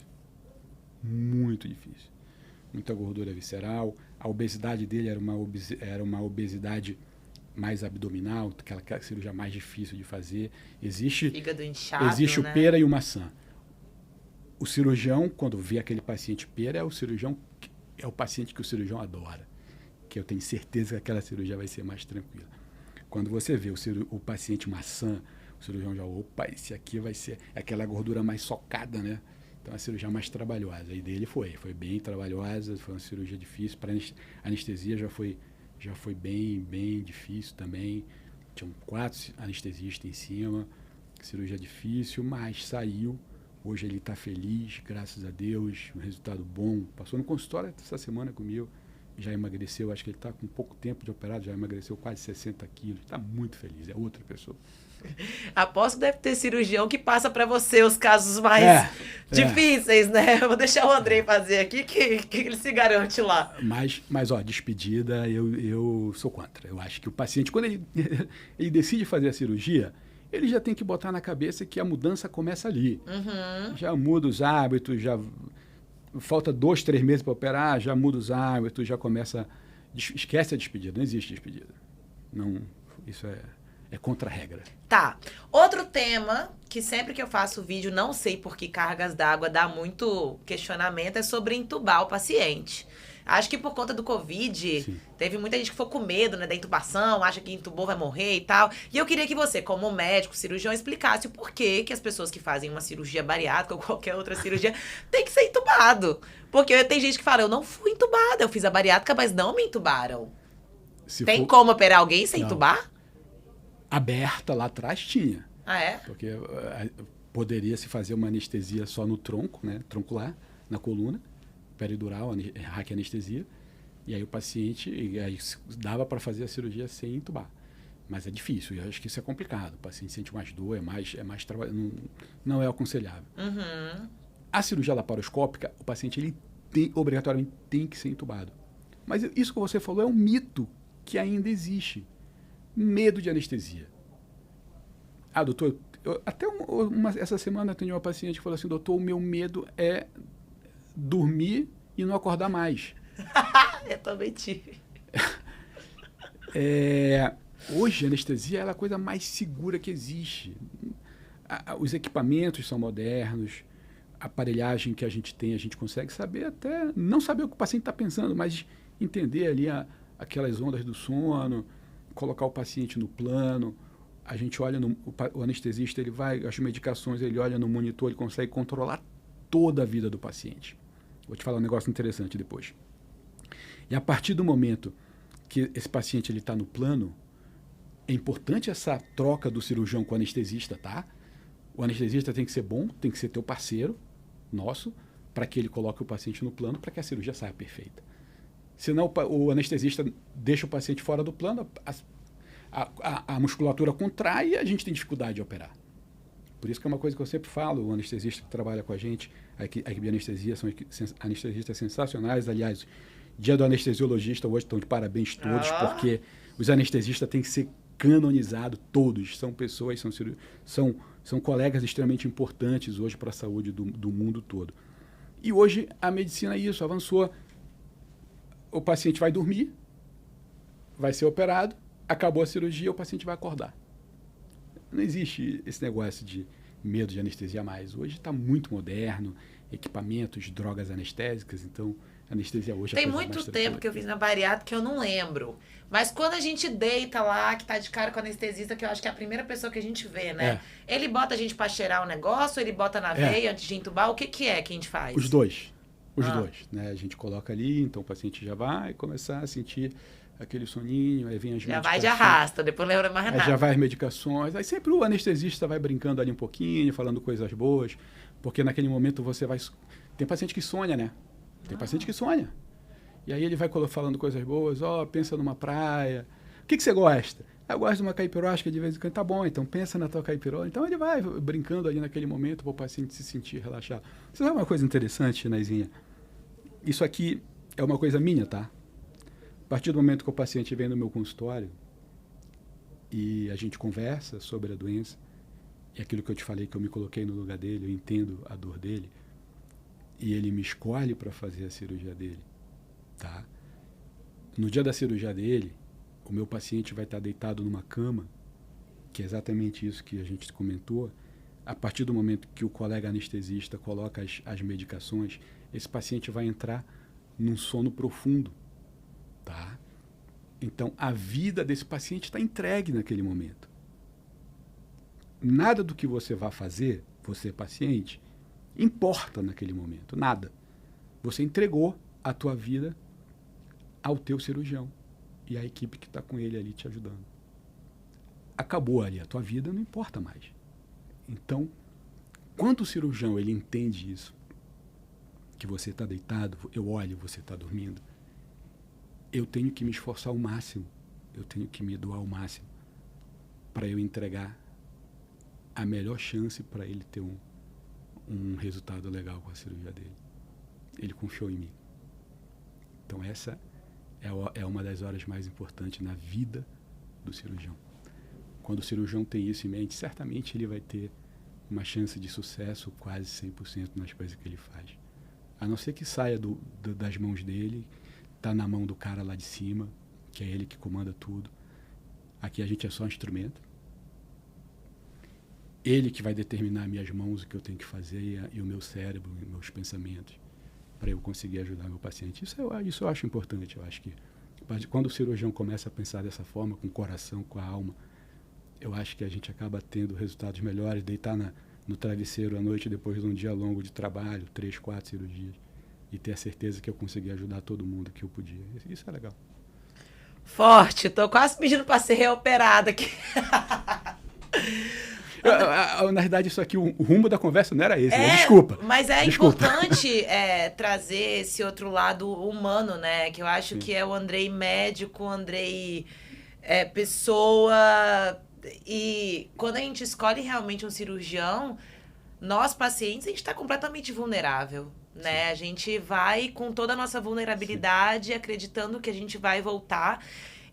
Muito difícil. Muita gordura visceral. A obesidade dele era uma obesidade mais abdominal, aquela cirurgia mais difícil de fazer. Existe Fígado inchado, o né? pera e o maçã. O cirurgião, quando vê aquele paciente pera, é o paciente que o cirurgião adora, que eu tenho certeza que aquela cirurgia vai ser mais tranquila. Quando você vê o paciente maçã, o cirurgião já, opa, esse aqui vai ser aquela gordura mais socada, né? Então, a cirurgia mais trabalhosa. E dele foi bem trabalhosa, foi uma cirurgia difícil. Para anestesia já foi bem difícil também. Tinham 4 anestesistas em cima, cirurgia difícil, mas saiu. Hoje ele está feliz, graças a Deus, um resultado bom. Passou no consultório essa semana comigo, já emagreceu, acho que ele está com pouco tempo de operado, já emagreceu quase 60 quilos. Está muito feliz, é outra pessoa. Aposto que deve ter cirurgião que passa para você os casos mais difíceis, né? Eu vou deixar o Andrei fazer aqui, que ele se garante lá. Mas ó, despedida, eu sou contra. Eu acho que o paciente, quando ele decide fazer a cirurgia, ele já tem que botar na cabeça que a mudança começa ali. Uhum. Já muda os hábitos, já falta 2, 3 meses para operar, já muda os hábitos, já começa... Esquece a despedida, não existe despedida. Não, isso é contra a regra. Tá. Outro tema que sempre que eu faço vídeo, não sei por que cargas d'água dá muito questionamento, é sobre entubar o paciente. Acho que por conta do Covid, Sim. teve muita gente que ficou com medo, né, da intubação, acha que entubou vai morrer e tal. E eu queria que você, como médico, cirurgião, explicasse o porquê que as pessoas que fazem uma cirurgia bariátrica ou qualquer outra cirurgia tem que ser entubado. Porque tem gente que fala, eu não fui entubada, eu fiz a bariátrica, mas não me entubaram. Tem como operar alguém sem entubar? Aberta lá atrás tinha. Ah, é? Porque poderia se fazer uma anestesia só no tronco, né? Troncular, na coluna, peridural, raquianestesia. E aí o paciente, aí dava para fazer a cirurgia sem entubar. Mas é difícil, e eu acho que isso é complicado. O paciente sente mais dor, é mais trabalho, não é aconselhável. Uhum. A cirurgia laparoscópica, o paciente obrigatoriamente tem que ser entubado. Mas isso que você falou é um mito que ainda existe. Medo de anestesia. Ah, doutor, essa semana eu tenho uma paciente que falou assim, doutor, o meu medo é dormir e não acordar mais. Eu também tive. Hoje a anestesia é a coisa mais segura que existe. Os equipamentos são modernos, a aparelhagem que a gente tem, a gente consegue saber até, não saber o que o paciente está pensando, mas entender ali aquelas ondas do sono, colocar o paciente no plano. A gente olha, o anestesista, ele vai, as medicações, ele olha no monitor, ele consegue controlar toda a vida do paciente. Vou te falar um negócio interessante depois. E a partir do momento que esse paciente está no plano, é importante essa troca do cirurgião com o anestesista, tá? O anestesista tem que ser bom, tem que ser teu parceiro, nosso, para que ele coloque o paciente no plano, para que a cirurgia saia perfeita. Senão o anestesista deixa o paciente fora do plano, a musculatura contrai e a gente tem dificuldade de operar. Por isso que é uma coisa que eu sempre falo, o anestesista que trabalha com a gente, a equipe de anestesia, são anestesistas sensacionais. Aliás, dia do anestesiologista hoje, estão de parabéns todos, porque os anestesistas têm que ser canonizados, todos. São pessoas, são colegas extremamente importantes hoje para a saúde do mundo todo. E hoje a medicina é isso, avançou. O paciente vai dormir, vai ser operado, acabou a cirurgia, o paciente vai acordar. Não existe esse negócio de medo de anestesia mais. Hoje está muito moderno, equipamentos, drogas anestésicas, então anestesia hoje é a Tem coisa muito mais tempo tranquila. que eu fiz na bariátrica que eu não lembro. Mas quando a gente deita lá, que tá de cara com o anestesista, que eu acho que é a primeira pessoa que a gente vê, né? Ele bota a gente pra cheirar o negócio, ele bota na veia antes de entubar, o que é que a gente faz? Os dois, né? A gente coloca ali, então o paciente já vai começar a sentir aquele soninho, aí vem as Já medicações. vai de arrasta, depois não lembra mais nada. Aí já vai as medicações, aí sempre o anestesista vai brincando ali um pouquinho, falando coisas boas, porque naquele momento você vai... Tem paciente que sonha, né? Tem paciente que sonha. E aí ele vai falando coisas boas, pensa numa praia. O que você gosta? Eu gosto de uma caipirosca de vez em quando. Tá bom, então pensa na tua caipirosca. Então ele vai brincando ali naquele momento para o paciente se sentir relaxado. Você sabe uma coisa interessante, Naizinha? Isso aqui é uma coisa minha, tá? A partir do momento que o paciente vem no meu consultório e a gente conversa sobre a doença, e aquilo que eu te falei, que eu me coloquei no lugar dele, eu entendo a dor dele, e ele me escolhe para fazer a cirurgia dele, tá? No dia da cirurgia dele, o meu paciente vai estar deitado numa cama, que é exatamente isso que a gente comentou. A partir do momento que o colega anestesista coloca as medicações, esse paciente vai entrar num sono profundo, tá? Então, a vida desse paciente está entregue naquele momento. Nada do que você vai fazer, você paciente, importa naquele momento, nada. Você entregou a tua vida ao teu cirurgião e à equipe que está com ele ali te ajudando. Acabou ali, a tua vida não importa mais. Então, quando o cirurgião ele entende isso, que você está deitado, eu olho, você está dormindo, eu tenho que me esforçar ao máximo, eu tenho que me doar ao máximo para eu entregar a melhor chance para ele ter um resultado legal com a cirurgia dele. Ele confiou em mim. Então essa é uma das horas mais importantes na vida do cirurgião. Quando o cirurgião tem isso em mente, certamente ele vai ter uma chance de sucesso quase 100% nas coisas que ele faz. A não ser que saia das mãos dele, está na mão do cara lá de cima, que é ele que comanda tudo. Aqui a gente é só um instrumento. Ele que vai determinar minhas mãos o que eu tenho que fazer e o meu cérebro, e meus pensamentos, para eu conseguir ajudar meu paciente. Isso eu acho importante. Eu acho que quando o cirurgião começa a pensar dessa forma, com o coração, com a alma, eu acho que a gente acaba tendo resultados melhores, deitar no travesseiro à noite depois de um dia longo de trabalho, 3, 4 cirurgias, e ter a certeza que eu consegui ajudar todo mundo que eu podia. Isso é legal. Forte, tô quase pedindo para ser reoperada aqui. Na verdade, isso aqui, o rumo da conversa não era esse, né? Desculpa. Mas é Desculpa. importante trazer esse outro lado humano, né? Que eu acho Sim. que é o Andrei médico, o Andrei pessoa. E quando a gente escolhe realmente um cirurgião, nós pacientes, a gente está completamente vulnerável, né? Sim. A gente vai com toda a nossa vulnerabilidade, acreditando que a gente vai voltar.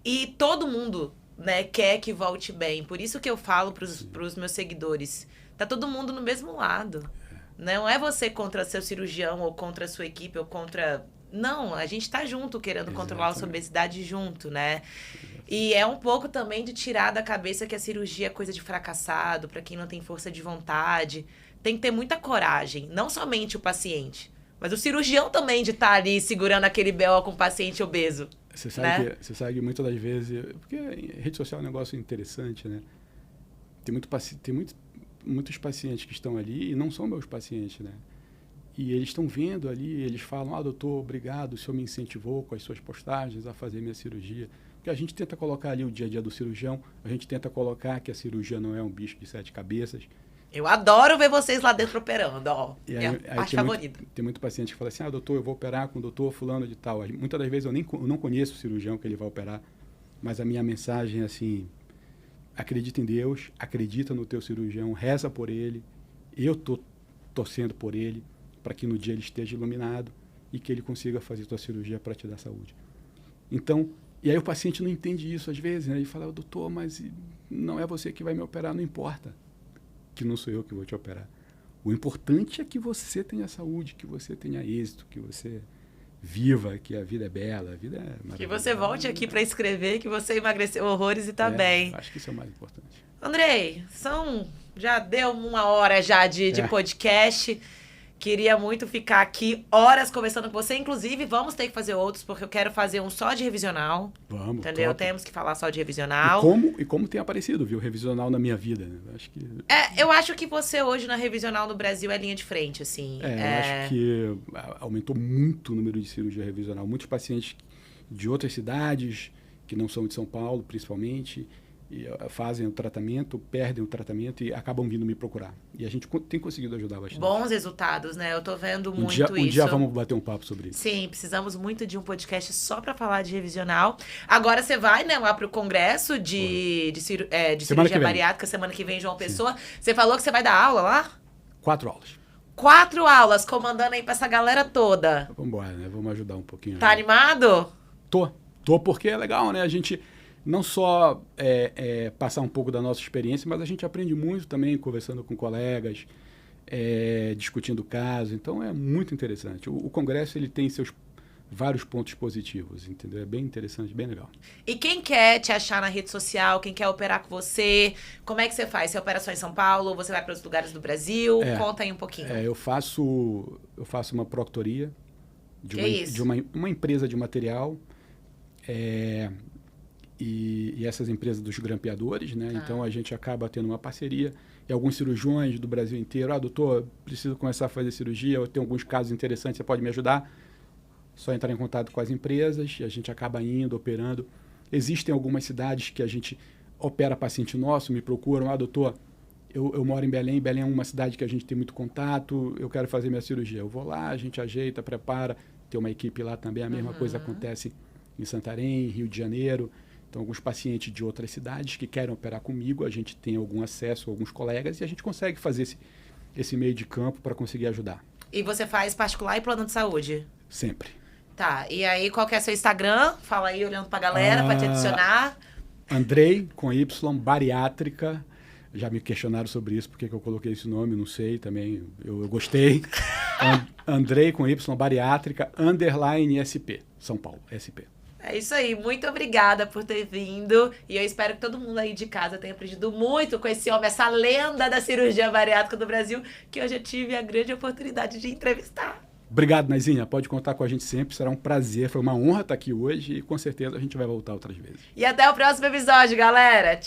E todo mundo, né, quer que volte bem. Por isso que eu falo pros meus seguidores, tá todo mundo no mesmo lado. Não é você contra seu cirurgião, ou contra a sua equipe, ou contra... Não, a gente tá junto, querendo controlar a sua obesidade junto, né? E é um pouco também de tirar da cabeça que a cirurgia é coisa de fracassado, para quem não tem força de vontade. Tem que ter muita coragem, não somente o paciente, mas o cirurgião também de estar ali segurando aquele BO com o paciente obeso. Você sabe que muitas das vezes... Porque rede social é um negócio interessante, né? Tem muitos pacientes que estão ali e não são meus pacientes, né? E eles estão vendo ali, eles falam, doutor, obrigado, o senhor me incentivou com as suas postagens a fazer minha cirurgia. Porque a gente tenta colocar ali o dia a dia do cirurgião, a gente tenta colocar que a cirurgia não é um bicho de 7 cabeças. Eu adoro ver vocês lá dentro operando, ó. É a parte favorita. Tem muito paciente que fala assim, doutor, eu vou operar com o doutor fulano de tal. Muitas das vezes eu não conheço o cirurgião que ele vai operar, mas a minha mensagem é assim, acredita em Deus, acredita no teu cirurgião, reza por ele, eu estou torcendo por ele, para que no dia ele esteja iluminado e que ele consiga fazer tua cirurgia para te dar saúde. Então, e aí o paciente não entende isso às vezes, né? Ele fala, doutor, mas não é você que vai me operar, não importa, que não sou eu que vou te operar. O importante é que você tenha saúde, que você tenha êxito, que você viva, que a vida é bela, a vida é maravilhosa. Que você volte aqui para escrever que você emagreceu horrores e tá bem. Acho que isso é o mais importante. Andrei, já deu 1 hora já de podcast. Queria muito ficar aqui horas conversando com você. Inclusive, vamos ter que fazer outros, porque eu quero fazer um só de revisional. Vamos, entendeu? top. Temos que falar só de revisional. E como tem aparecido, viu, revisional na minha vida. Né? Eu acho que você hoje na revisional no Brasil é linha de frente, assim. Eu acho que aumentou muito o número de cirurgia revisional. Muitos pacientes de outras cidades, que não são de São Paulo, principalmente, fazem o tratamento, perdem o tratamento e acabam vindo me procurar. E a gente tem conseguido ajudar bastante. Bons resultados, né? Eu tô vendo muito isso. Um dia vamos bater um papo sobre isso. Sim, precisamos muito de um podcast só para falar de revisional. Agora você vai, né, lá pro congresso de cirurgia bariátrica, semana que vem, João Pessoa. Sim. Você falou que você vai dar aula lá? 4 aulas. 4 aulas, comandando aí pra essa galera toda. Vamos embora, né? Vamos ajudar um pouquinho. Tá animado? Tô porque é legal, né? A gente não só passar um pouco da nossa experiência, mas a gente aprende muito também conversando com colegas, discutindo casos. Então, é muito interessante. O congresso ele tem vários pontos positivos, entendeu? É bem interessante, bem legal. E quem quer te achar na rede social, quem quer operar com você, como é que você faz? Você opera só em São Paulo? Você vai para outros lugares do Brasil? Conta aí um pouquinho. Eu faço uma proctoria de uma empresa de material, e essas empresas dos grampeadores, né? Então a gente acaba tendo uma parceria, e alguns cirurgiões do Brasil inteiro, doutor, preciso começar a fazer cirurgia, eu tenho alguns casos interessantes, você pode me ajudar? Só entrar em contato com as empresas, e a gente acaba indo, operando. Existem algumas cidades que a gente opera paciente nosso, me procuram, doutor, eu moro em Belém é uma cidade que a gente tem muito contato, eu quero fazer minha cirurgia. Eu vou lá, a gente ajeita, prepara, tem uma equipe lá também, a mesma coisa acontece em Santarém, Rio de Janeiro. Então, alguns pacientes de outras cidades que querem operar comigo, a gente tem algum acesso, alguns colegas, e a gente consegue fazer esse meio de campo para conseguir ajudar. E você faz particular e plano de saúde? Sempre. Tá, e aí qual que é seu Instagram? Fala aí, olhando pra galera, pra te adicionar. Andrei, com Y, bariátrica. Já me questionaram sobre isso, porque que eu coloquei esse nome, não sei, também eu gostei. Andrei, com Y, bariátrica, _ SP, São Paulo, SP. É isso aí, muito obrigada por ter vindo, e eu espero que todo mundo aí de casa tenha aprendido muito com esse homem, essa lenda da cirurgia bariátrica do Brasil, que hoje eu tive a grande oportunidade de entrevistar. Obrigado, Naizinha. Pode contar com a gente sempre. Será um prazer. Foi uma honra estar aqui hoje e com certeza a gente vai voltar outras vezes. E até o próximo episódio, galera.